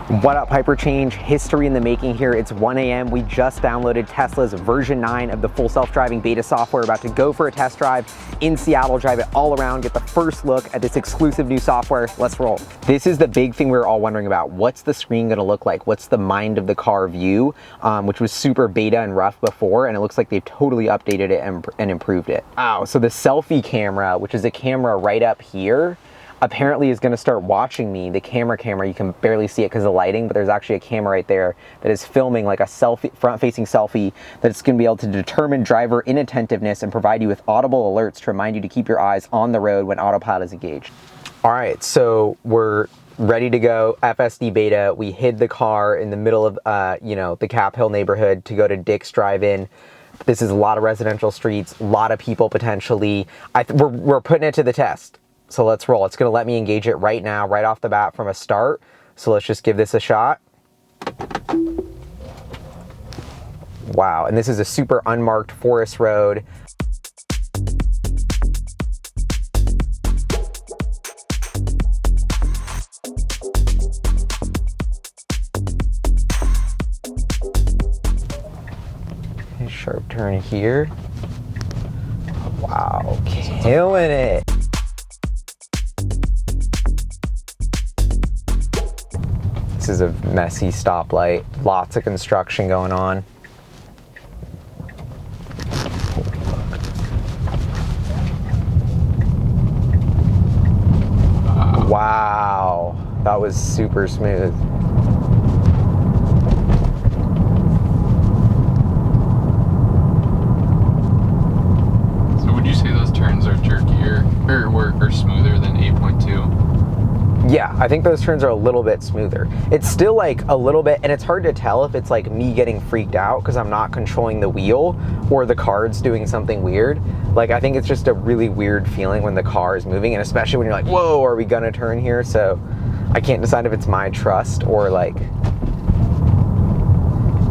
What up, Hyperchange? History in the making here. It's 1 a.m. We just downloaded Tesla's version 9 of the full self-driving beta software. About to go for a test drive in Seattle, drive it all around, get the first look at this exclusive new software. Let's roll. This is the big thing we were all wondering about. What's the screen gonna look like? What's the mind of the car view, which was super beta and rough before, and it looks like they've totally updated it and improved it. Wow, so the selfie camera, which is a camera right up here, apparently is going to start watching me. The camera, you can barely see it because of the lighting, but there's actually a camera right there that is filming like a selfie, front-facing selfie, that's going to be able to determine driver inattentiveness and provide you with audible alerts to remind you to keep your eyes on the road when autopilot is engaged. All right, so we're ready to go. FSD beta. We hid the car in the middle of, the Cap Hill neighborhood to go to Dick's Drive-In. This is a lot of residential streets, a lot of people potentially. We're putting it to the test. So let's roll. It's going to let me engage it right now, right off the bat from a start. So let's just give this a shot. Wow, and this is a super unmarked forest road. Sharp turn here. Wow, killing it. This is a messy stoplight, lots of construction going on. Wow, that was super smooth. So would you say those turns are jerkier or smoother than 8.2? Yeah, I think those turns are a little bit smoother. It's still like a little bit, and it's hard to tell if it's like me getting freaked out because I'm not controlling the wheel or the car's doing something weird. Like, I think it's just a really weird feeling when the car is moving, and especially when you're like, whoa, are we gonna turn here? So I can't decide if it's my trust or like,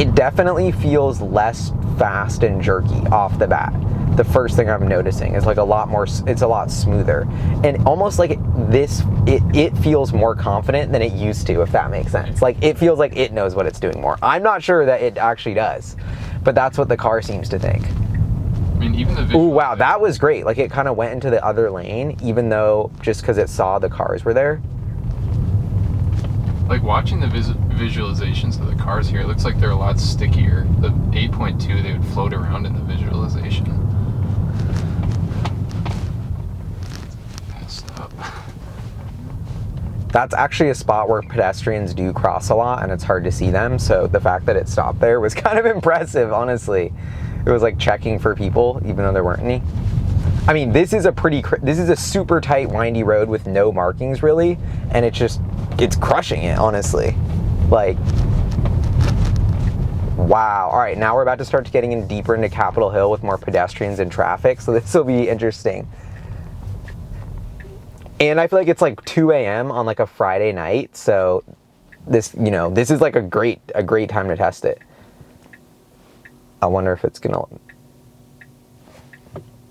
it definitely feels less fast and jerky off the bat. The first thing I'm noticing is like a lot more, it's a lot smoother. And almost like it feels more confident than it used to, if that makes sense. Like, it feels like it knows what it's doing more. I'm not sure that it actually does, but that's what the car seems to think. I mean, even the visual. Ooh, wow, that was great. Like, it kind of went into the other lane, even though just because it saw the cars were there. Like, watching the visualizations of the cars here, it looks like they're a lot stickier. The 8.2, they would float around in the visualization. That's actually a spot where pedestrians do cross a lot and it's hard to see them. So the fact that it stopped there was kind of impressive, honestly. It was like checking for people, even though there weren't any. I mean, this is a super tight, windy road with no markings really. And it's crushing it, honestly. Like, wow. All right, now we're about to start getting in deeper into Capitol Hill with more pedestrians and traffic. So this will be interesting. And I feel like it's like 2 a.m. on like a Friday night, so this is like a great time to test it. I wonder if it's gonna.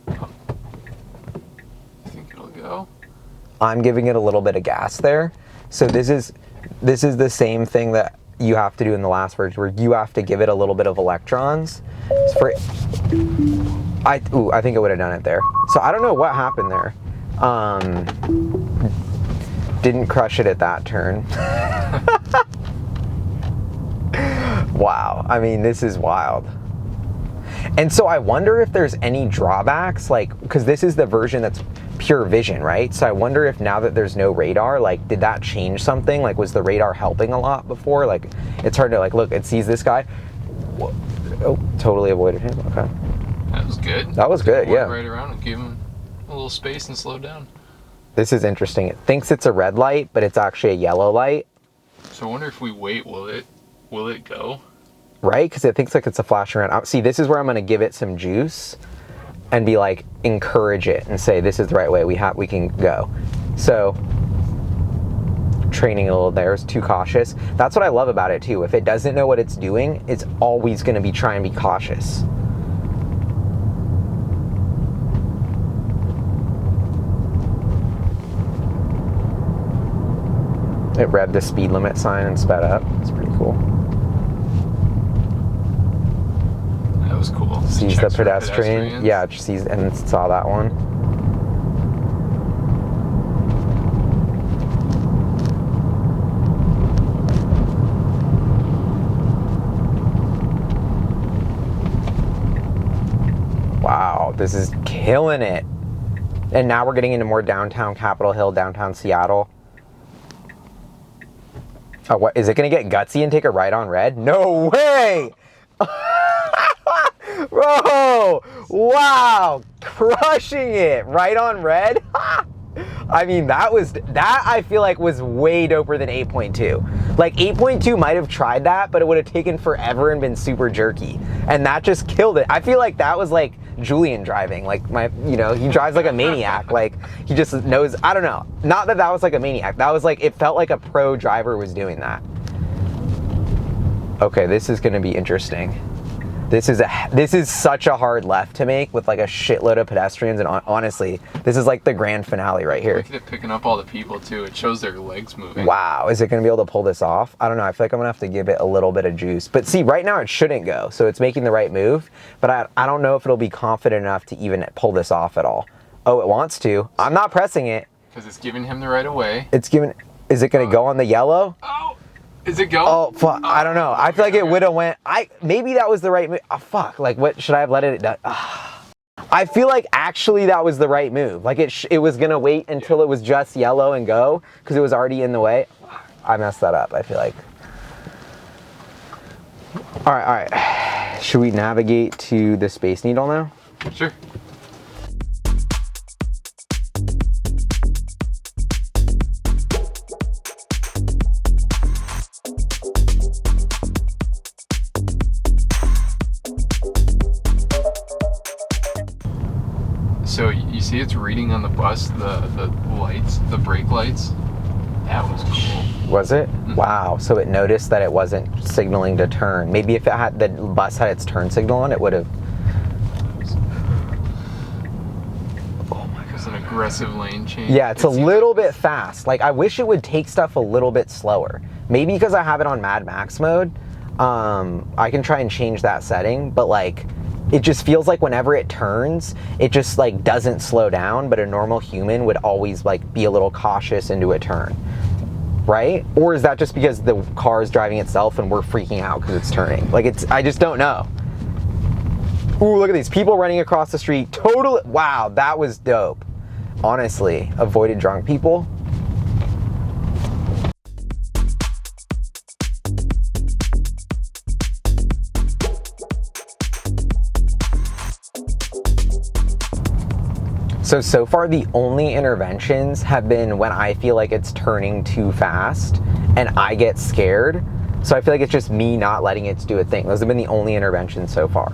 I think it'll go. I'm giving it a little bit of gas there. So this is the same thing that you have to do in the last version, where you have to give it a little bit of electrons. I think it would have done it there. So I don't know what happened there. Didn't crush it at that turn. Wow, I mean, this is wild. And so I wonder if there's any drawbacks, like, because this is the version that's pure vision, right? So I wonder if now that there's no radar, like, did that change something? Like, was the radar helping a lot before? Like, it's hard to, like, look, it sees this guy. Oh, totally avoided him, okay. That was good. That was good, yeah. Right around and give him a little space and slow down. This is interesting. It thinks it's a red light, but it's actually a yellow light. So I wonder if we wait, will it go? Right, because it thinks like it's a flashing around. See, this is where I'm going to give it some juice and be like, encourage it and say, this is the right way, we can go. So, training a little there is too cautious. That's what I love about it too. If it doesn't know what it's doing, it's always going to be trying to be cautious. It read the speed limit sign and sped up. It's pretty cool. That was cool. Sees the Checks for pedestrian. pedestrians. Yeah, it sees and saw that one. Wow, this is killing it. And now we're getting into more downtown Capitol Hill, downtown Seattle. Oh, what, is it gonna get gutsy and take a right on red? No way! Bro, wow, crushing it, right on red. I mean, that I feel like was way doper than 8.2. Like 8.2 might have tried that, but it would have taken forever and been super jerky. And that just killed it. I feel like that was like Julian driving. Like he drives like a maniac. Like he just knows, I don't know. Not that that was like a maniac. That was like, it felt like a pro driver was doing that. Okay, this is gonna be interesting. This is such a hard left to make with like a shitload of pedestrians, and honestly, this is like the grand finale right here. Look at it picking up all the people too. It shows their legs moving. Wow, is it gonna be able to pull this off? I don't know, I feel like I'm gonna have to give it a little bit of juice. But see, right now it shouldn't go, so it's making the right move, but I don't know if it'll be confident enough to even pull this off at all. Oh, it wants to. I'm not pressing it. Because it's giving him the right of way. Is it gonna go on the yellow? Oh! Is it going? Oh, fuck. I don't know. I feel like it would have went. Maybe that was the right move. Oh, fuck. Like, what should I have let it done? I feel like actually that was the right move. Like it was gonna wait until it was just yellow and go because it was already in the way. I messed that up. I feel like. All right. Should we navigate to the Space Needle now? Sure. So you see it's reading on the bus, the lights, the brake lights. That was cool. Was it? Mm-hmm. Wow. So it noticed that it wasn't signaling to turn. Maybe if the bus had its turn signal on, it would have. Oh my god. It's an aggressive lane change. Yeah, it's a little bit fast. Like I wish it would take stuff a little bit slower. Maybe because I have it on Mad Max mode, I can try and change that setting, but like it just feels like whenever it turns, it just like doesn't slow down, but a normal human would always like be a little cautious into a turn, right? Or is that just because the car is driving itself and we're freaking out because it's turning? Like I just don't know. Ooh, look at these people running across the street. Totally, wow, that was dope. Honestly, avoided drunk people. So far the only interventions have been when I feel like it's turning too fast and I get scared. So I feel like it's just me not letting it do a thing. Those have been the only interventions so far.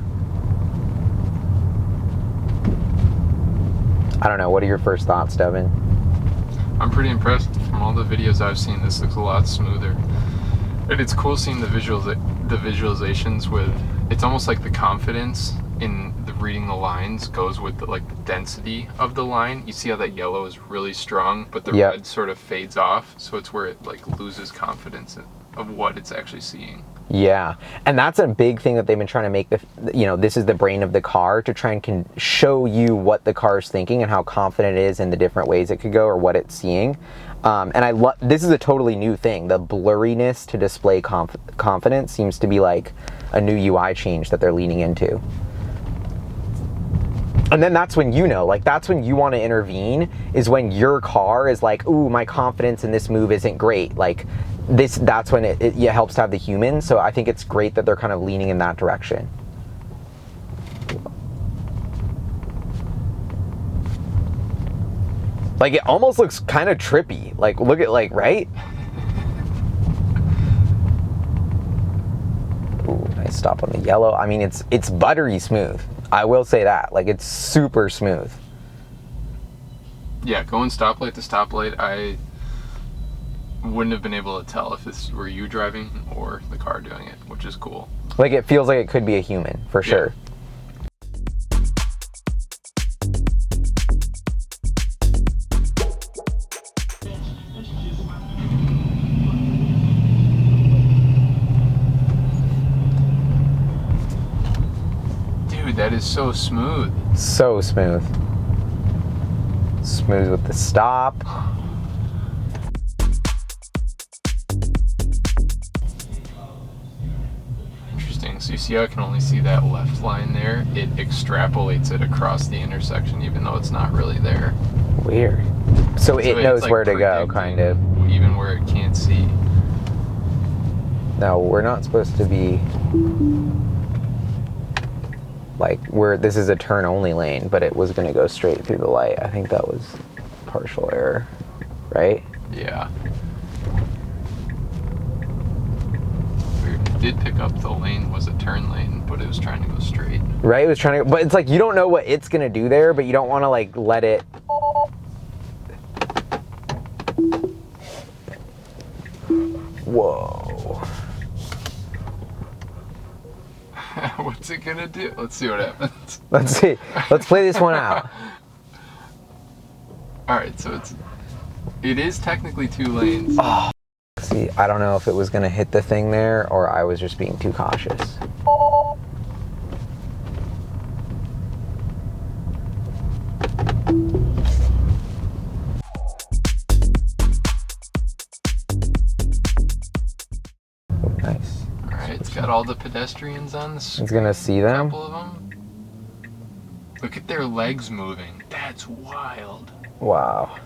I don't know, what are your first thoughts, Devin? I'm pretty impressed. From all the videos I've seen, this looks a lot smoother. And it's cool seeing the visualizations with, it's almost like the confidence in the reading the lines goes with the density of the line. You see how that yellow is really strong, but the red sort of fades off, so it's where it like loses confidence of what it's actually seeing. Yeah, and that's a big thing that they've been trying to make this is the brain of the car, to try and show you what the car is thinking and how confident it is in the different ways it could go or what it's seeing. And this is a totally new thing. The blurriness to display confidence seems to be like a new UI change that they're leaning into. And then that's when that's when you want to intervene, is when your car is like, ooh, my confidence in this move isn't great. Like that's when it helps to have the human. So I think it's great that they're kind of leaning in that direction. Like it almost looks kind of trippy. Like look at right? Ooh, nice stop on the yellow. I mean, it's buttery smooth. I will say that. Like it's super smooth. Yeah, going stoplight to stoplight, I wouldn't have been able to tell if this were you driving or the car doing it, which is cool. Like it feels like it could be a human, for sure. Dude, that is so smooth. So smooth. Smooth with the stop. Interesting. So you see how I can only see that left line there? It extrapolates it across the intersection even though it's not really there. Weird. So it knows like where to go, kind of. Even where it can't see. No, we're not supposed to be like this is a turn only lane, but it was going to go straight through the light. I think that was partial error, right? Yeah. It did pick up the lane was a turn lane, but it was trying to go straight. Right, it was trying to, but it's like you don't know what it's going to do there, but you don't want to like let it. Whoa. What's it gonna do? Let's see what happens. Let's see. Let's play this one out. Alright, so it is technically 2 lanes. Oh, see, I don't know if it was gonna hit the thing there or I was just being too cautious. Nice. Alright, it's got all the pedestrians on the street. It's gonna see them. A couple of them. Look at their legs moving. That's wild. Wow.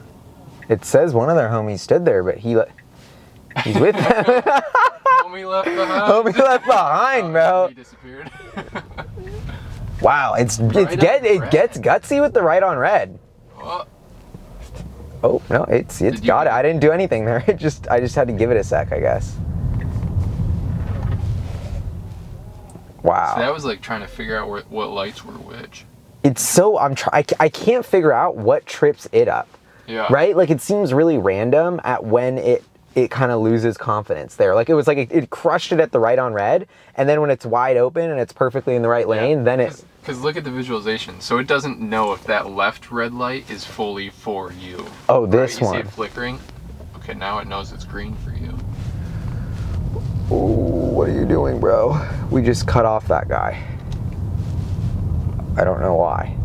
It says one of their homies stood there, but he's with them. Homie left behind. Homie left behind, bro. He disappeared. Wow, it gets gutsy with the right on red. Oh no, it's got it. I didn't do anything there. I just had to give it a sec, I guess. Wow. So that was like trying to figure out what lights were which. It's so I can't figure out what trips it up. Yeah. Right? Like it seems really random at when it kind of loses confidence there. Like it was like it crushed it at the right on red, and then when it's wide open and it's perfectly in the right lane, then it. Because look at the visualization. So it doesn't know if that left red light is fully for you. Oh, this one. You see it flickering? Okay, now it knows it's green for you. Ooh, what are you doing, bro? We just cut off that guy. I don't know why.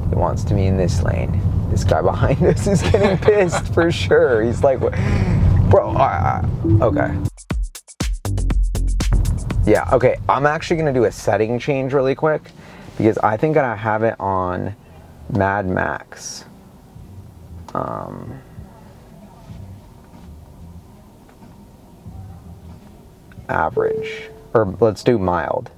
He wants to be in this lane. This guy behind us is getting pissed for sure. He's like, bro, okay. Yeah, okay, I'm actually gonna do a setting change really quick because I think I have it on Mad Max. Average, or let's do mild.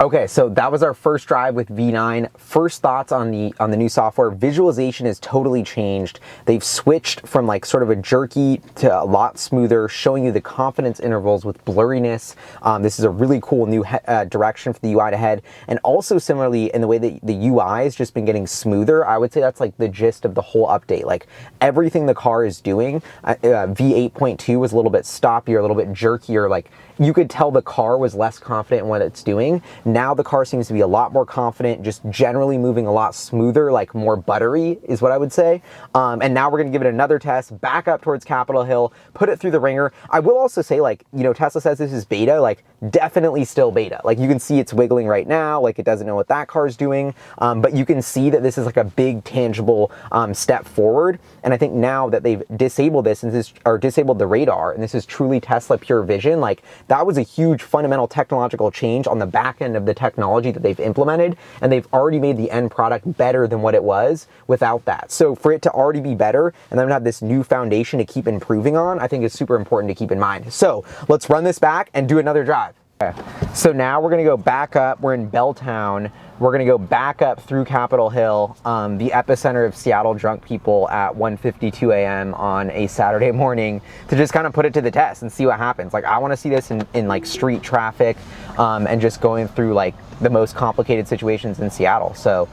Okay, so that was our first drive with V9. First thoughts on the new software. Visualization has totally changed. They've switched from like sort of a jerky to a lot smoother, showing you the confidence intervals with blurriness. This is a really cool new direction for the UI to head. And also similarly in the way that the UI has just been getting smoother. I would say that's like the gist of the whole update. Like everything the car is doing, V8.2 was a little bit stoppier, a little bit jerkier. Like you could tell the car was less confident in what it's doing. Now the car seems to be a lot more confident, just generally moving a lot smoother, like more buttery is what I would say. And now we're gonna give it another test, back up towards Capitol Hill, put it through the ringer. I will also say, like, you know, Tesla says this is beta, like definitely still beta. Like you can see it's wiggling right now, like it doesn't know what that car is doing. But you can see that this is like a big tangible step forward. And I think now that they've disabled this or disabled the radar, and this is truly Tesla pure vision, like that was a huge fundamental technological change on the back end of the technology that they've implemented, and they've already made the end product better than what it was without that. So for it to already be better and then have this new foundation to keep improving on, I think is super important to keep in mind. So let's run this back and do another drive. Okay. So now we're gonna go back up. We're in Belltown. We're gonna go back up through Capitol Hill, the epicenter of Seattle drunk people at 1:52 a.m. on a Saturday morning, to just kind of put it to the test and see what happens. Like I wanna see this in like street traffic and just going through like the most complicated situations in Seattle. So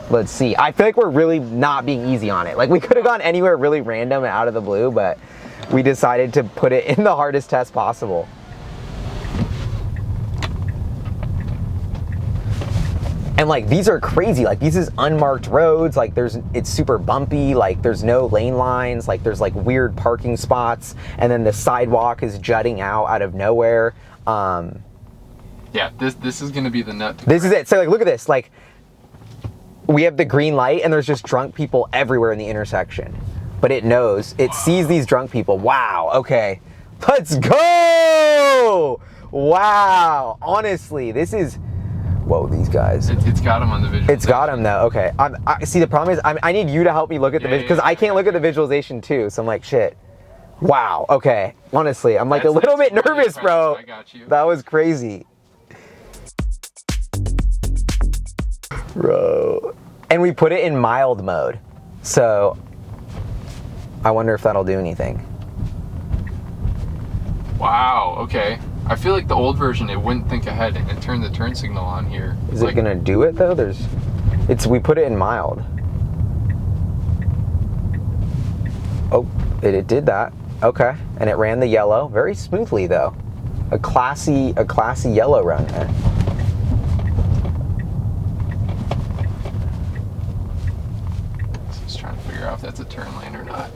let's see. I feel like we're really not being easy on it. Like we could have gone anywhere really random and out of the blue, but we decided to put it in the hardest test possible. And like these are crazy, like these is unmarked roads, like it's super bumpy, like there's no lane lines, like there's like weird parking spots, and then the sidewalk is jutting out of nowhere. Yeah, this is gonna be the nut. This is it. So like, look at this. Like, we have the green light, and there's just drunk people everywhere in the intersection. But it knows. It sees these drunk people. Wow. Okay. Let's go. Wow. Honestly, this is. Whoa, these guys. It's got them on the visual. It's got them though. Okay. I see. The problem is, I need you to help me look at the visual, because I can't look at the visualization too. So I'm like, shit. Wow. Okay. Honestly, I'm like a little bit nervous, bro. I got you. That was crazy. Bro. And we put it in mild mode. So I wonder if that'll do anything. Wow, okay. I feel like the old version, it wouldn't think ahead and it turned the turn signal on here. Is it gonna do it though? We put it in mild. Oh, it did that. Okay, and it ran the yellow very smoothly though. A classy yellow run there. Just trying to figure out if that's a turn lane or not.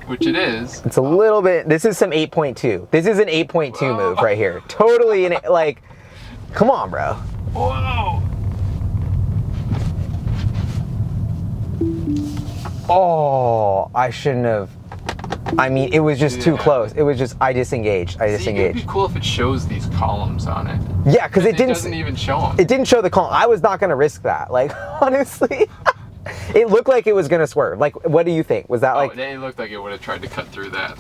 Which it is. It's a little bit. This is some 8.2. This is an 8.2 move right here. Totally, like, come on, bro. Whoa. Oh, I shouldn't have. I mean, it was just too close. It was just, I disengaged. It'd be cool if it shows these columns on it. Yeah, because it doesn't even show them. It didn't show the column. I was not going to risk that. Like, honestly. It looked like it was going to swerve. Like, what do you think? Was that like... It looked like it would have tried to cut through that.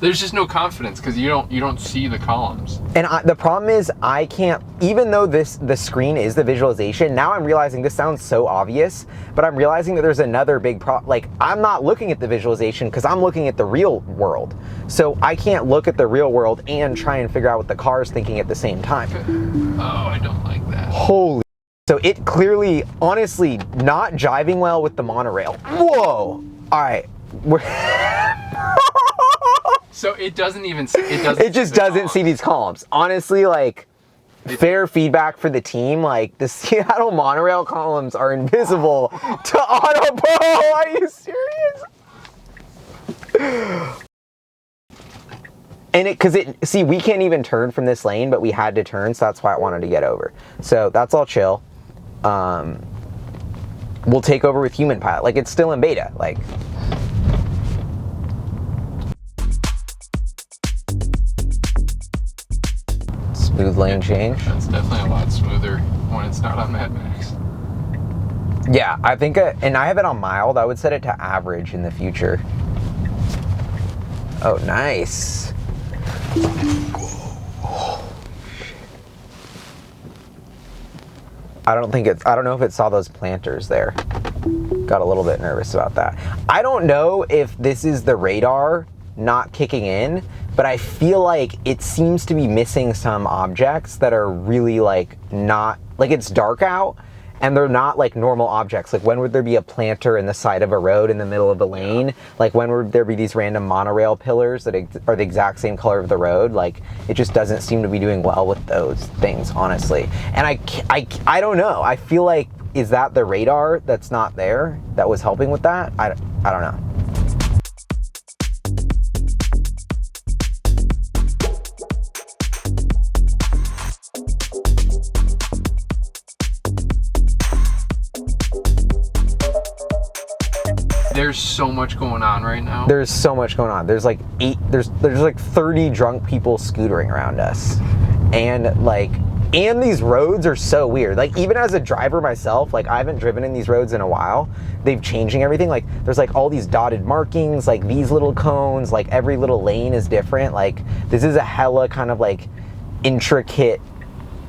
There's just no confidence because you don't see the columns. And the problem is I can't, even though the screen is the visualization, now I'm realizing this sounds so obvious, but I'm realizing that there's another big problem. Like, I'm not looking at the visualization because I'm looking at the real world. So I can't look at the real world and try and figure out what the car is thinking at the same time. Oh, I don't like that. Holy. So it clearly, honestly, not jiving well with the monorail. Whoa. All right. So it doesn't even. It just doesn't see these columns. Honestly, like, fair feedback for the team. Like, the Seattle monorail columns are invisible to Autopo. Are you serious? And see, we can't even turn from this lane, but we had to turn, so that's why I wanted to get over. So that's all chill. We'll take over with human pilot. Like, it's still in beta. Like. Smooth lane change. That's definitely a lot smoother when it's not on Mad Max. Yeah, I think, and I have it on mild. I would set it to average in the future. Oh, nice. I don't know if it saw those planters there. Got a little bit nervous about that. I don't know if this is the radar not kicking in, but I feel like it seems to be missing some objects that are really like not, like it's dark out and they're not like normal objects. Like, when would there be a planter in the side of a road in the middle of a lane? Like, when would there be these random monorail pillars that are the exact same color of the road? Like, it just doesn't seem to be doing well with those things, honestly. And I don't know. I feel like, is that the radar that's not there that was helping with that? I don't know. There's so much going on right now. There's so much going on. There's like there's like 30 drunk people scootering around us. And these roads are so weird. Like, even as a driver myself, like, I haven't driven in these roads in a while. They've changing everything. Like, there's like all these dotted markings, like these little cones, like every little lane is different. Like, this is a hella kind of like intricate,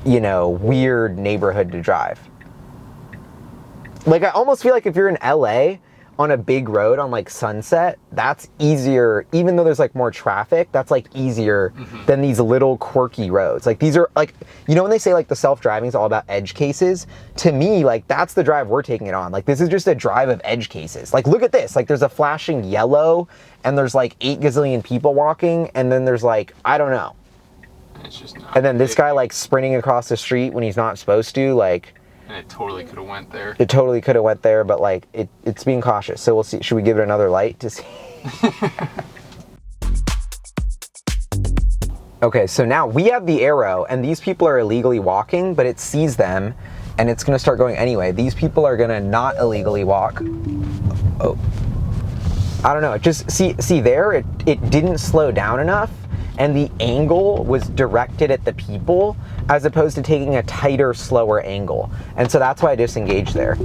you know, weird neighborhood to drive. Like, I almost feel like if you're in LA on a big road on like Sunset, that's easier, even though there's like more traffic, that's like easier than these little quirky roads. Like, these are like, you know, when they say like the self-driving is all about edge cases, to me, like, that's the drive we're taking it on. Like, this is just a drive of edge cases. Like, look at this. Like, there's a flashing yellow and there's like 8 gazillion people walking, and then there's like, I don't know. It's just not. And then this guy like sprinting across the street when he's not supposed to, like. And it totally could have went there. It totally could have went there, but like, it's being cautious. So we'll see. Should we give it another light to see? Okay, so now we have the arrow and these people are illegally walking, but it sees them and it's gonna start going anyway. These people are gonna not illegally walk. Oh, I don't know, just see there, it didn't slow down enough and the angle was directed at the people as opposed to taking a tighter, slower angle. And so that's why I disengaged there,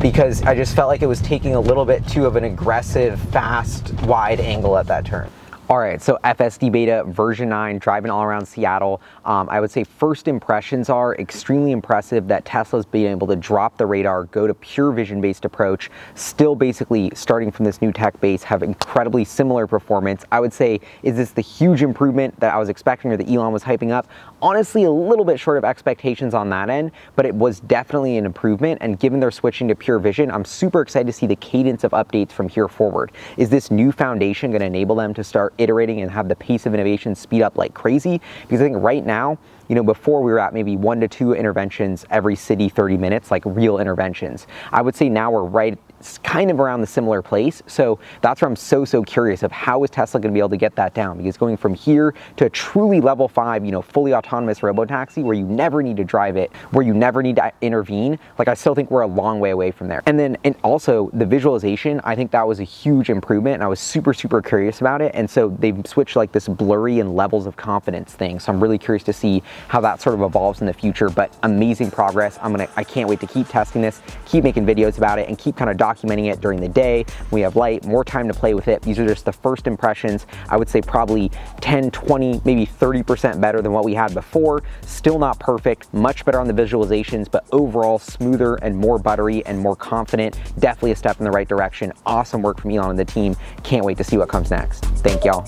because I just felt like it was taking a little bit too of an aggressive, fast, wide angle at that turn. All right, so FSD beta version 9, driving all around Seattle. I would say first impressions are extremely impressive that Tesla's being able to drop the radar, go to pure vision-based approach, still basically starting from this new tech base, have incredibly similar performance. I would say, is this the huge improvement that I was expecting or that Elon was hyping up? Honestly, a little bit short of expectations on that end, but it was definitely an improvement. And given they're switching to pure vision, I'm super excited to see the cadence of updates from here forward. Is this new foundation going to enable them to start iterating and have the pace of innovation speed up like crazy? Because I think right now, you know, before we were at maybe 1 to 2 interventions every city, 30 minutes, like real interventions. I would say now we're right kind of around the similar place. So that's where I'm so curious of how is Tesla going to be able to get that down? Because going from here to a truly level 5, you know, fully autonomous robotaxi where you never need to drive it, where you never need to intervene, like I still think we're a long way away from there. And also the visualization, I think that was a huge improvement and I was super curious about it. And so they've switched like this blurry and levels of confidence thing. So I'm really curious to see how that sort of evolves in the future, but amazing progress. I can't wait to keep testing this, keep making videos about it and keep kind of documenting it during the day. We have light, more time to play with it. These are just the first impressions. I would say probably 10, 20, maybe 30% better than what we had before. Still not perfect, much better on the visualizations, but overall smoother and more buttery and more confident. Definitely a step in the right direction. Awesome work from Elon and the team. Can't wait to see what comes next. Thank y'all.